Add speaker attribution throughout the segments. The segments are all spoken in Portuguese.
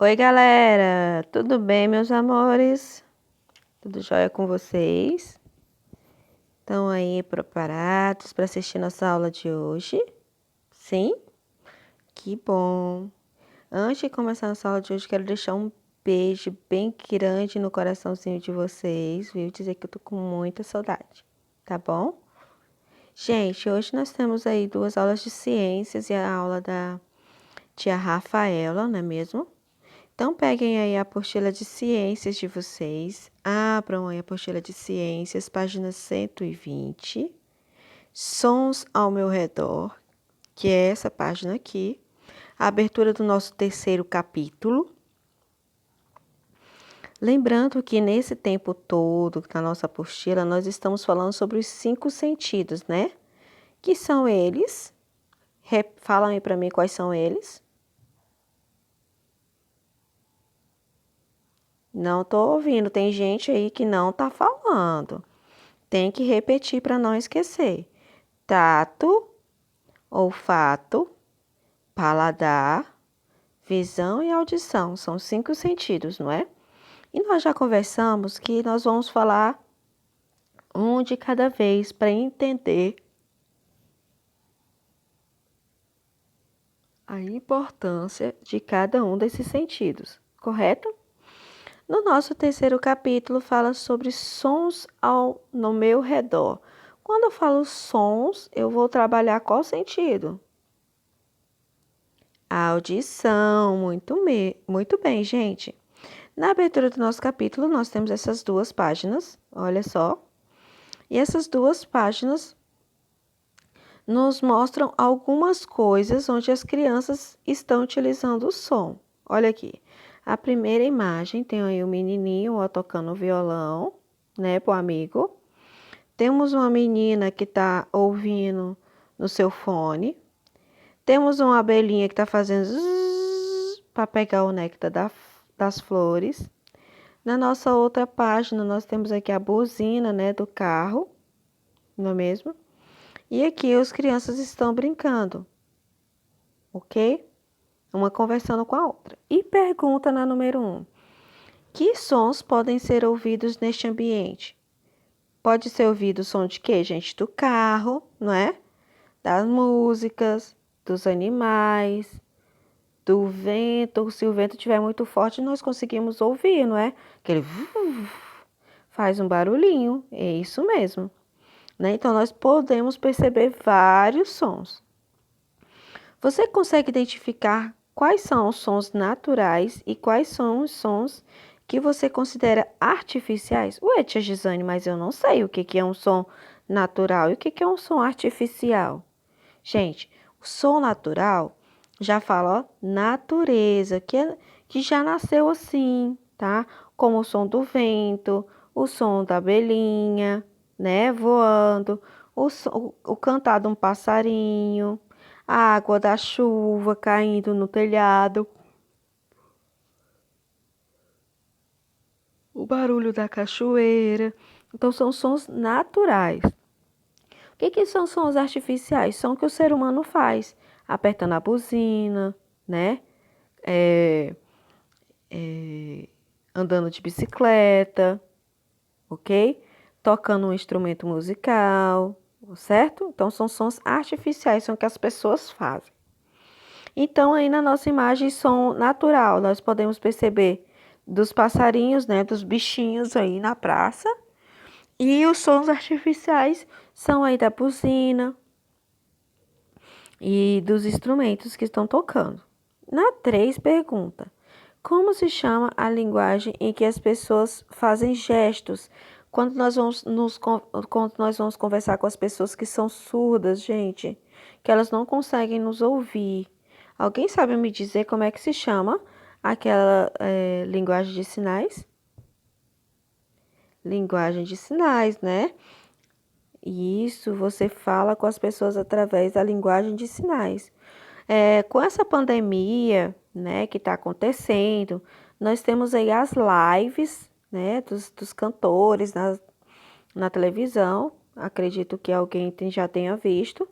Speaker 1: Oi, galera! Tudo bem, meus amores? Tudo jóia com vocês? Estão aí preparados para assistir nossa aula de hoje? Sim? Que bom! Antes de começar nossa aula de hoje, quero deixar um beijo bem grande no coraçãozinho de vocês, viu? Dizer que eu tô com muita saudade, tá bom? Gente, hoje nós temos aí duas aulas de ciências e a aula da tia Rafaela, não é mesmo? Então, peguem aí a apostila de ciências de vocês, abram aí a apostila de ciências, página 120, Sons ao meu redor, que é essa página aqui, a abertura do nosso terceiro capítulo. Lembrando que nesse tempo todo, na nossa apostila, nós estamos falando sobre os 5 sentidos, né? Que são eles? Falam aí para mim quais são eles. Não estou ouvindo, tem gente aí que não está falando. Tem que repetir para não esquecer. Tato, olfato, paladar, visão e audição. São 5 sentidos, não é? E nós já conversamos que nós vamos falar um de cada vez para entender a importância de cada um desses sentidos, correto? No nosso terceiro capítulo fala sobre sons no meu redor. Quando eu falo sons, eu vou trabalhar qual sentido? A audição, muito bem, gente. Na abertura do nosso capítulo, nós temos essas duas páginas, olha só. E essas duas páginas nos mostram algumas coisas onde as crianças estão utilizando o som. Olha aqui. A primeira imagem tem aí o menininho ó, tocando violão, né, pro amigo. Temos uma menina que está ouvindo no seu fone. Temos uma abelhinha que está fazendo zzz para pegar o néctar das flores. Na nossa outra página, nós temos aqui a buzina, né, do carro, não é mesmo? E aqui as crianças estão brincando, ok? Uma conversando com a outra. E pergunta na número 1. Que sons podem ser ouvidos neste ambiente? Pode ser ouvido o som de quê, gente? Do carro, não é? Das músicas, dos animais, do vento. Se o vento estiver muito forte, nós conseguimos ouvir, não é? Aquele faz um barulhinho, é isso mesmo. Né? Então, nós podemos perceber vários sons. Você consegue identificar quais são os sons naturais e quais são os sons que você considera artificiais? Ué, tia Gisane, mas eu não sei o que é um som natural e o que é um som artificial. Gente, o som natural já fala, ó, natureza, que já nasceu assim, tá? Como o som do vento, o som da abelhinha, né, voando, o cantar de um passarinho, a água da chuva caindo no telhado, o barulho da cachoeira. Então, são sons naturais. O que são sons artificiais? São que o ser humano faz, apertando a buzina, né? Andando de bicicleta, ok? Tocando um instrumento musical, certo? Então, são sons artificiais, são que as pessoas fazem. Então, aí na nossa imagem, som natural, nós podemos perceber dos passarinhos, né? Dos bichinhos aí na praça. E os sons artificiais são aí da buzina e dos instrumentos que estão tocando. Na 3, pergunta: como se chama a linguagem em que as pessoas fazem gestos quando quando nós vamos conversar com as pessoas que são surdas, gente, que elas não conseguem nos ouvir? Alguém sabe me dizer como é que se chama aquela linguagem de sinais? Linguagem de sinais, né? Isso, você fala com as pessoas através da linguagem de sinais. Com essa pandemia, né, que está acontecendo, nós temos aí as lives, né, dos cantores na televisão. Acredito que alguém já tenha visto.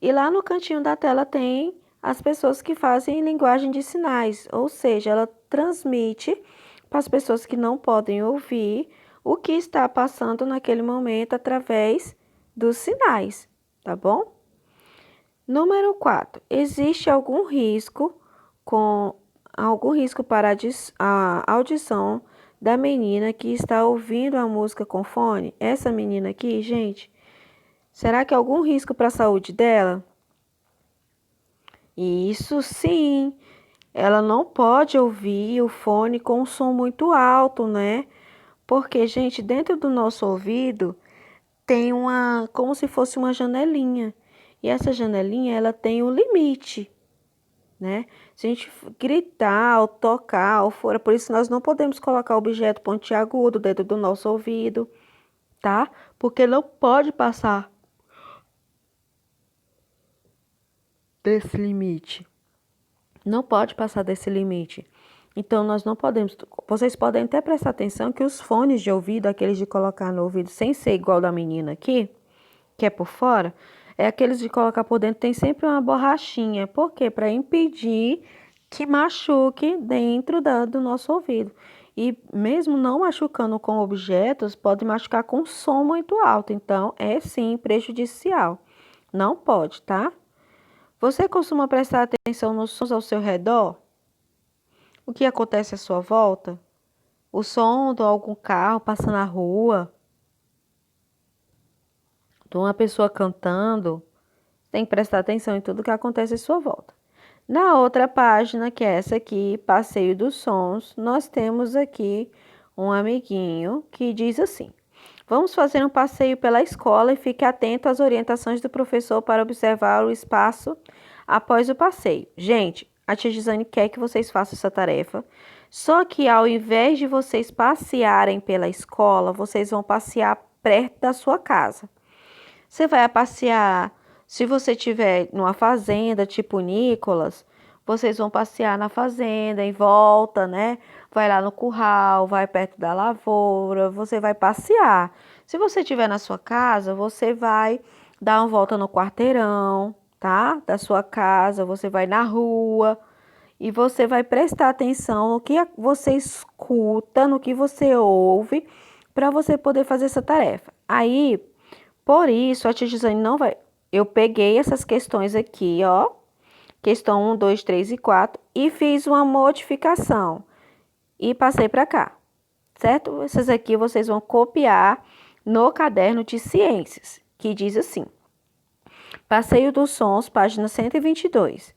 Speaker 1: E lá no cantinho da tela tem as pessoas que fazem linguagem de sinais, ou seja, ela transmite para as pessoas que não podem ouvir o que está passando naquele momento através dos sinais, tá bom? Número 4. Existe algum risco para a audição da menina que está ouvindo a música com fone? Essa menina aqui, gente, será que há algum risco para a saúde dela? Isso sim. Ela não pode ouvir o fone com um som muito alto, né? Porque, gente, dentro do nosso ouvido tem como se fosse uma janelinha. E essa janelinha, ela tem um limite, né? Se a gente gritar ou tocar ou fora, por isso nós não podemos colocar objeto pontiagudo dentro do nosso ouvido, tá? Porque não pode passar desse limite. Não pode passar desse limite. Então, nós não podemos. Vocês podem até prestar atenção que os fones de ouvido, aqueles de colocar no ouvido sem ser igual da menina aqui, que é por fora, é aqueles de colocar por dentro, tem sempre uma borrachinha. Por quê? Para impedir que machuque dentro do nosso ouvido. E mesmo não machucando com objetos, pode machucar com som muito alto. Então, é sim prejudicial. Não pode, tá? Você costuma prestar atenção nos sons ao seu redor? O que acontece à sua volta? O som de algum carro passando na rua? De uma pessoa cantando? Tem que prestar atenção em tudo que acontece à sua volta. Na outra página, que é essa aqui, Passeio dos Sons, nós temos aqui um amiguinho que diz assim: vamos fazer um passeio pela escola e fique atento às orientações do professor para observar o espaço após o passeio. Gente, a tia Gisane quer que vocês façam essa tarefa, só que ao invés de vocês passearem pela escola, vocês vão passear perto da sua casa. Você vai passear, se você estiver numa fazenda, tipo Nicolas, vocês vão passear na fazenda, em volta, né? Vai lá no curral, vai perto da lavoura, você vai passear. Se você estiver na sua casa, você vai dar uma volta no quarteirão, tá? Da sua casa, você vai na rua e você vai prestar atenção no que você escuta, no que você ouve, para você poder fazer essa tarefa. Aí, por isso, a tia Gisane não vai. Eu peguei essas questões aqui, ó. Questão 1, 2, 3 e 4 e fiz uma modificação e passei para cá, certo? Essas aqui vocês vão copiar no caderno de ciências, que diz assim: Passeio dos Sons, página 122.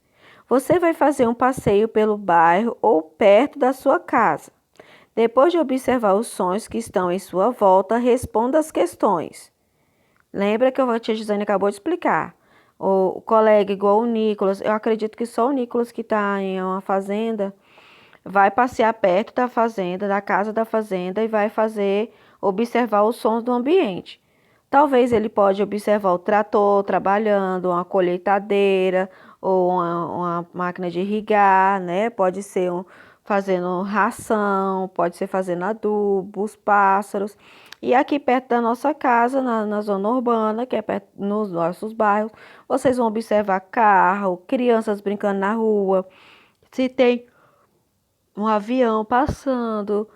Speaker 1: Você vai fazer um passeio pelo bairro ou perto da sua casa. Depois de observar os sons que estão em sua volta, responda as questões. Lembra que a tia Gisane acabou de explicar. O colega igual o Nicolas, eu acredito que só o Nicolas que está em uma fazenda vai passear perto da fazenda, da casa da fazenda e vai observar os sons do ambiente. Talvez ele pode observar o trator trabalhando, uma colheitadeira ou uma máquina de irrigar, né? Pode ser fazendo ração, pode ser fazendo adubo, os pássaros. E aqui perto da nossa casa, na zona urbana, que é perto nos nossos bairros, vocês vão observar carro, crianças brincando na rua, se tem um avião passando,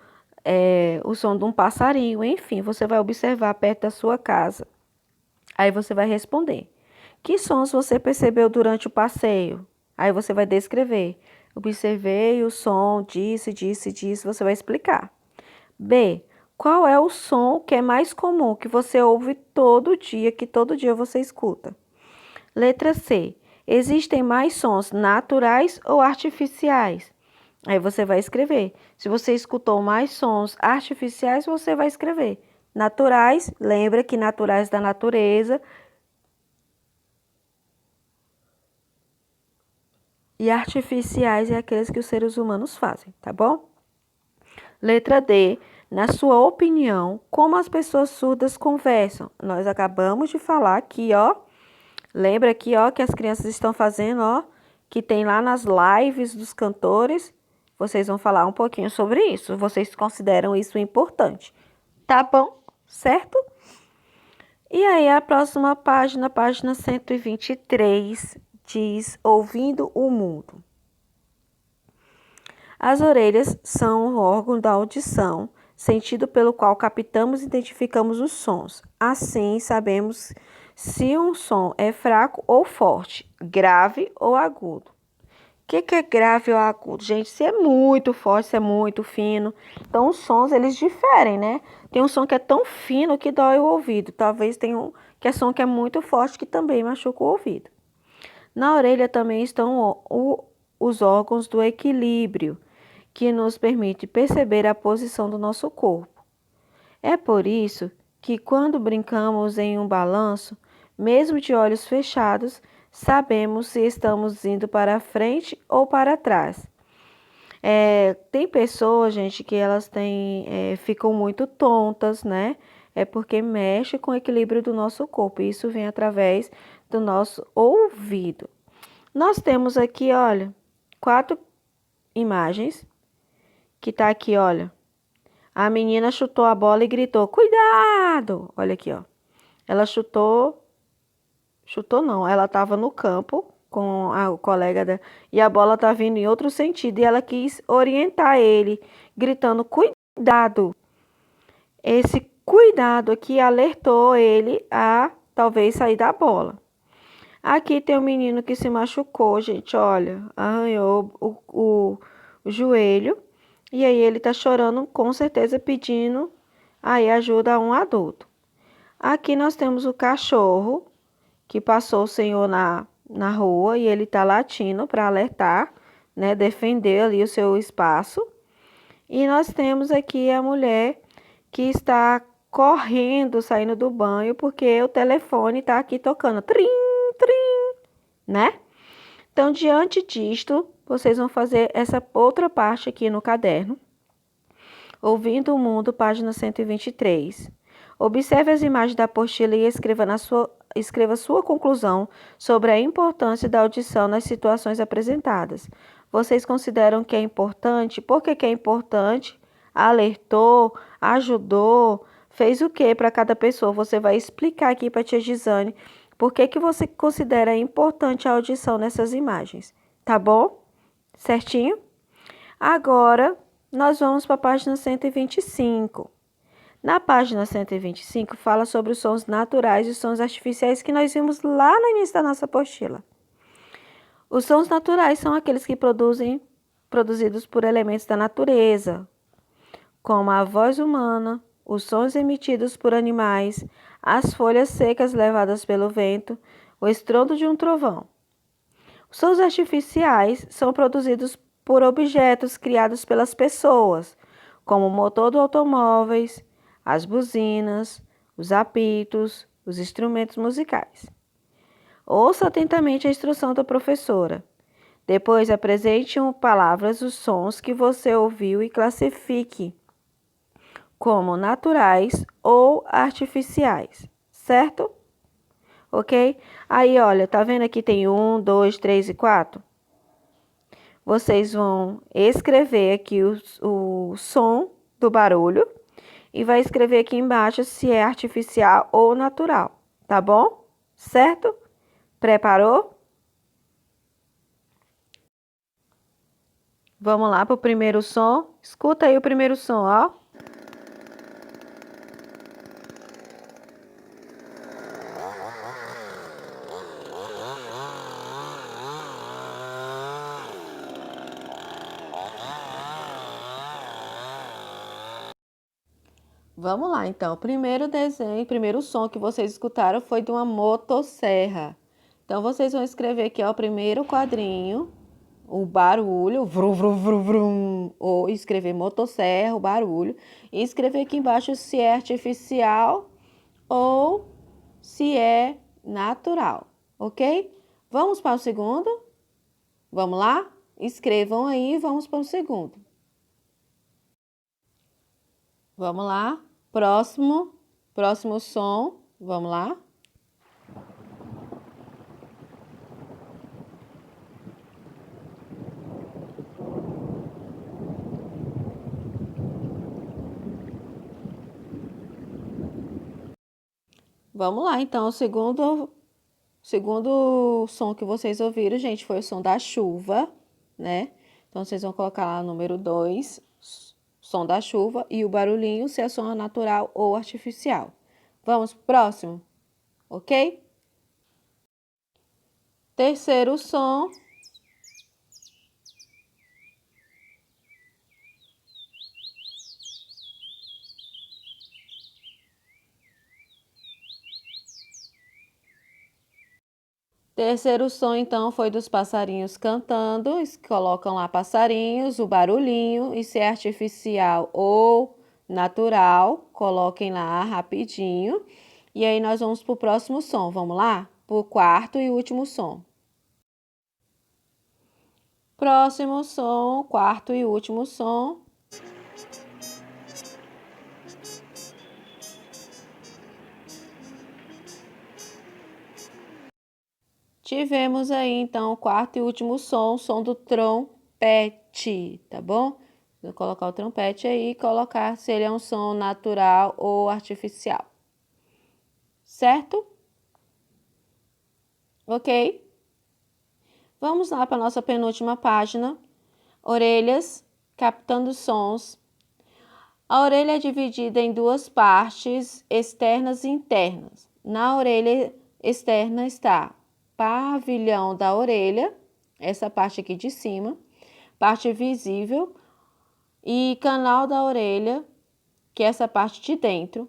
Speaker 1: o som de um passarinho, enfim, você vai observar perto da sua casa. Aí você vai responder: que sons você percebeu durante o passeio? Aí você vai descrever: observei o som disso, disso, disso, você vai explicar. B. Qual é o som que é mais comum, que você ouve todo dia, que todo dia você escuta? Letra C. Existem mais sons naturais ou artificiais? Aí você vai escrever. Se você escutou mais sons artificiais, você vai escrever. Naturais, lembra que naturais da natureza. E artificiais é aqueles que os seres humanos fazem, tá bom? Letra D. Na sua opinião, como as pessoas surdas conversam? Nós acabamos de falar aqui, ó. Lembra aqui, ó, que as crianças estão fazendo, ó, que tem lá nas lives dos cantores. Vocês vão falar um pouquinho sobre isso. Vocês consideram isso importante, tá bom? Certo? E aí, a próxima página, página 123, diz ouvindo o mundo. As orelhas são o órgão da audição, sentido pelo qual captamos e identificamos os sons. Assim, sabemos se um som é fraco ou forte, grave ou agudo. O que é grave ou agudo? Gente, se é muito forte, se é muito fino. Então, os sons, eles diferem, né? Tem um som que é tão fino que dói o ouvido. Talvez tenha um que é som que é muito forte que também machuca o ouvido. Na orelha também estão os órgãos do equilíbrio, que nos permite perceber a posição do nosso corpo. É por isso que quando brincamos em um balanço, mesmo de olhos fechados, sabemos se estamos indo para frente ou para trás. Tem pessoas, gente, que elas ficam muito tontas, né? É porque mexe com o equilíbrio do nosso corpo. Isso vem através do nosso ouvido. Nós temos aqui, olha, 4 imagens que tá aqui, olha. A menina chutou a bola e gritou: "Cuidado!" Olha aqui, ó. Ela chutou não, ela estava no campo com o colega dela e a bola tá vindo em outro sentido e ela quis orientar ele, gritando: "Cuidado!" Esse cuidado aqui alertou ele a talvez sair da bola. Aqui tem um menino que se machucou, gente, olha, arranhou o joelho e aí ele tá chorando, com certeza pedindo aí ajuda a um adulto. Aqui nós temos o cachorro que passou o senhor na rua e ele tá latindo para alertar, né, defender ali o seu espaço. E nós temos aqui a mulher que está correndo, saindo do banho, porque o telefone está aqui tocando, trim, trim, né? Então, diante disto, vocês vão fazer essa outra parte aqui no caderno. Ouvindo o Mundo, página 123. Observe as imagens da apostila e escreva sua conclusão sobre a importância da audição nas situações apresentadas. Vocês consideram que é importante? Por que é importante? Alertou? Ajudou? Fez o que para cada pessoa? Você vai explicar aqui para a tia Gisane por que você considera importante a audição nessas imagens. Tá bom? Certinho? Agora, nós vamos para a página 125. Na página 125, fala sobre os sons naturais e os sons artificiais que nós vimos lá no início da nossa apostila. Os sons naturais são aqueles que produzidos por elementos da natureza, como a voz humana, os sons emitidos por animais, as folhas secas levadas pelo vento, o estrondo de um trovão. Os sons artificiais são produzidos por objetos criados pelas pessoas, como o motor do automóveis, as buzinas, os apitos, os instrumentos musicais. Ouça atentamente a instrução da professora. Depois apresente em palavras os sons que você ouviu e classifique como naturais ou artificiais, certo? Ok? Aí, olha, tá vendo aqui tem 1, 2, 3 e 4? Vocês vão escrever aqui o som do barulho e vai escrever aqui embaixo se é artificial ou natural, tá bom? Certo? Preparou? Vamos lá para o primeiro som. Escuta aí o primeiro som, ó. Vamos lá, então. O primeiro desenho, o primeiro som que vocês escutaram foi de uma motosserra. Então, vocês vão escrever aqui, ó, o primeiro quadrinho, o barulho, vrum, vrum, vrum, vrum, ou escrever motosserra, o barulho, e escrever aqui embaixo se é artificial ou se é natural, ok? Vamos para o segundo? Vamos lá? Escrevam aí e vamos para o segundo. Vamos lá? Próximo som. Vamos lá? Vamos lá, então, o segundo segundo som que vocês ouviram, gente, foi o som da chuva, né? Então, vocês vão colocar lá o número 2, som da chuva, e o barulhinho, se é som natural ou artificial. Vamos pro próximo, ok? Terceiro som. Terceiro som, então, foi dos passarinhos cantando. Colocam lá passarinhos, o barulhinho, e se é artificial ou natural, coloquem lá rapidinho. E aí, nós vamos para o próximo som. Vamos lá? Para o quarto e último som. Próximo som, quarto e último som. Tivemos aí, então, o quarto e último som, o som do trompete, tá bom? Vou colocar o trompete aí e colocar se ele é um som natural ou artificial. Certo? Ok? Vamos lá para a nossa penúltima página. Orelhas, captando sons. A orelha é dividida em duas partes, externas e internas. Na orelha externa está pavilhão da orelha, essa parte aqui de cima, parte visível, e canal da orelha, que é essa parte de dentro.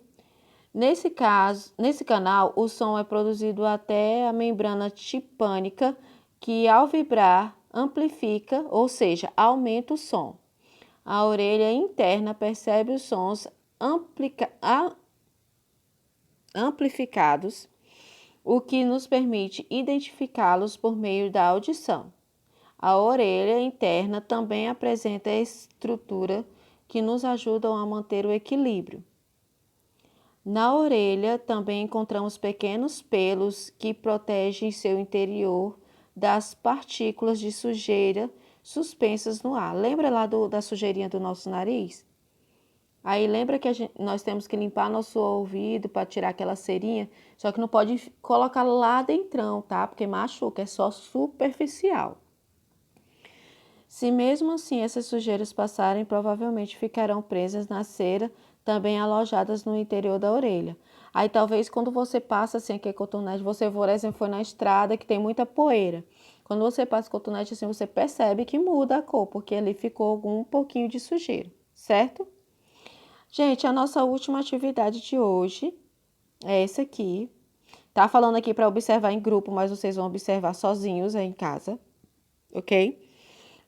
Speaker 1: Nesse canal, o som é produzido até a membrana tipânica, que ao vibrar amplifica, ou seja, aumenta o som. A orelha interna percebe os sons amplificados, o que nos permite identificá-los por meio da audição. A orelha interna também apresenta estrutura que nos ajudam a manter o equilíbrio. Na orelha também encontramos pequenos pelos que protegem seu interior das partículas de sujeira suspensas no ar. Lembra lá da sujeirinha do nosso nariz? Aí lembra que nós temos que limpar nosso ouvido para tirar aquela cerinha, só que não pode colocar lá dentrão, tá? Porque machuca, é só superficial. Se mesmo assim essas sujeiras passarem, provavelmente ficarão presas na cera, também alojadas no interior da orelha. Aí talvez quando você passa assim aqui cotonete, você, por exemplo, foi na estrada que tem muita poeira. Quando você passa cotonete assim, você percebe que muda a cor, porque ali ficou algum pouquinho de sujeira, certo? Gente, a nossa última atividade de hoje é essa aqui. Tá falando aqui para observar em grupo, mas vocês vão observar sozinhos aí em casa, ok?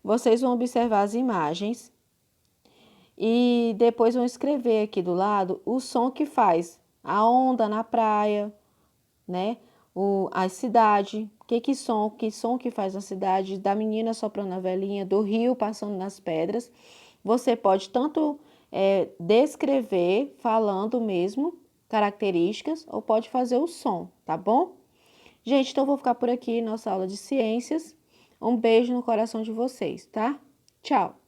Speaker 1: Vocês vão observar as imagens e depois vão escrever aqui do lado o som que faz a onda na praia, né? A cidade, que som que faz a cidade, da menina soprando a velhinha, do rio passando nas pedras. Você pode tanto descrever, falando mesmo, características, ou pode fazer o som, tá bom? Gente, então vou ficar por aqui, nossa aula de ciências. Um beijo no coração de vocês, tá? Tchau!